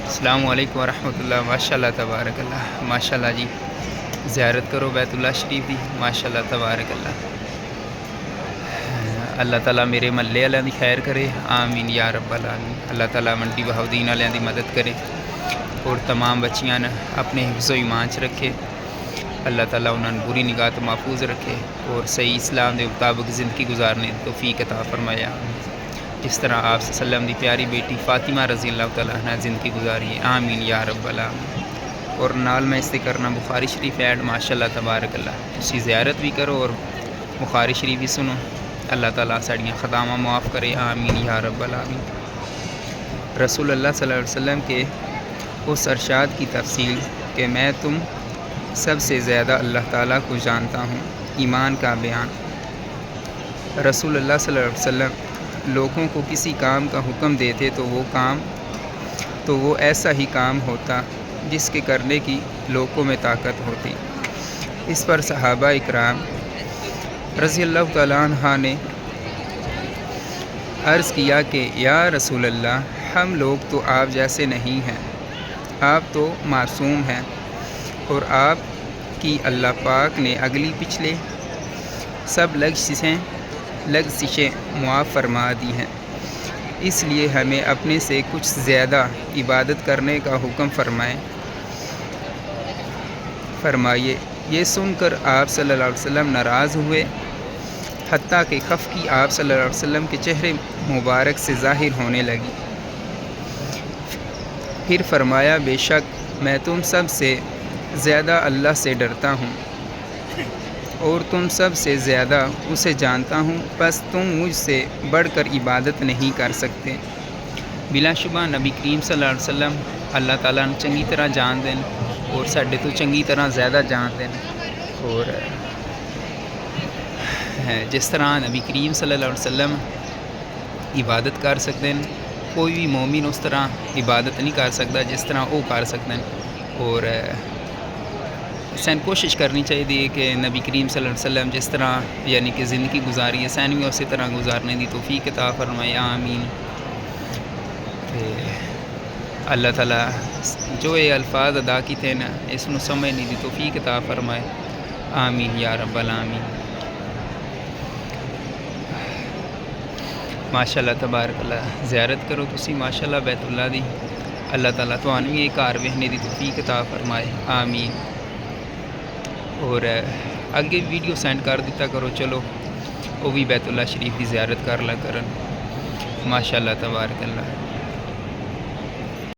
السلام علیکم ورحمۃ اللہ. ماشاء اللہ تبارک اللہ. ماشاء اللہ جی, زیارت کرو بیت اللہ شریف دی. ماشاء اللہ تبارک اللہ. اللہ تعالیٰ میرے محلے والوں کی خیر کرے, آمین یا رب العالمین. اللہ تعالیٰ منڈی بہاؤدین والوں کی مدد کرے اور تمام بچیاں اپنے حفظ و ایمان چ رکھے. اللہ تعالیٰ انہوں نے بری نگاہ تو محفوظ رکھے اور صحیح اسلام کے مطابق زندگی گزارنے کی توفیق عطا فرمایا. جس طرح آپ صلی اللہ علیہ وسلم کی پیاری بیٹی فاطمہ رضی اللہ تعالیٰ عنہ زندگی گزاری ہے, آمین یا رب العالمین. اور نال میں اس کرنا بخاری شریف ایڈ. ماشاء اللہ تبارک اللہ. اسی زیارت بھی کرو اور بخاری شریف بھی سنو. اللہ تعالیٰ ساڑیاں خطاواں معاف کرے, آمین یا رب العالمین. رسول اللہ صلی اللہ علیہ وسلم کے اس ارشاد کی تفصیل کہ میں تم سب سے زیادہ اللہ تعالیٰ کو جانتا ہوں, ایمان کا بیان. رسول اللہ صلی اللہ علیہ وسلم لوگوں کو کسی کام کا حکم دیتے تو وہ ایسا ہی کام ہوتا جس کے کرنے کی لوگوں میں طاقت ہوتی. اس پر صحابہ اکرام رضی اللہ تعالیٰ عنہ نے عرض کیا کہ یا رسول اللہ, ہم لوگ تو آپ جیسے نہیں ہیں, آپ تو معصوم ہیں اور آپ کی اللہ پاک نے اگلی پچھلے سب لغزشیں معاف فرما دی ہیں, اس لیے ہمیں اپنے سے کچھ زیادہ عبادت کرنے کا حکم فرمائیے. یہ سن کر آپ صلی اللہ علیہ وسلم ناراض ہوئے, حتیٰ کہ خفگی آپ صلی اللہ علیہ وسلم کے چہرے مبارک سے ظاہر ہونے لگی. پھر فرمایا, بے شک میں تم سب سے زیادہ اللہ سے ڈرتا ہوں اور تم سب سے زیادہ اسے جانتا ہوں, بس تم مجھ سے بڑھ کر عبادت نہیں کر سکتے. بلا شبہ نبی کریم صلی اللہ علیہ وسلم اللہ تعالیٰ نے چنگی طرح جان دیں اور ساڈے تو چنگی طرح زیادہ جان دیں. اور جس طرح نبی کریم صلی اللہ علیہ وسلم عبادت کر سکتے ہیں, کوئی بھی مومن اس طرح عبادت نہیں کر سکتا جس طرح وہ کر سکتے ہیں. اور سین کوشش کرنی چاہیے کہ نبی کریم صلی اللہ علیہ وسلم جس طرح یعنی کہ زندگی گزاری ہے سین بھی اسی طرح گزارنے دی توفیق عطا فرمائے, آمین. اللہ تعالیٰ جو یہ الفاظ ادا کیتے ہیں اس کو سمجھنے دی توفیق عطا فرمائے, آمین یا رب العالمین. ماشاء اللہ تبارک اللہ. زیارت کرو تسی ماشاء اللہ بیت اللہ دی. اللہ تعالیٰ تمہیں بھی یہ گھر ویکھنے دی توفیق عطا فرمائے, آمین. اور اگے ویڈیو سینڈ کر دیتا کرو, چلو وہ بھی بیت اللہ شریف کی زیارت کر لا کرن. ماشاء اللہ تبارک اللہ.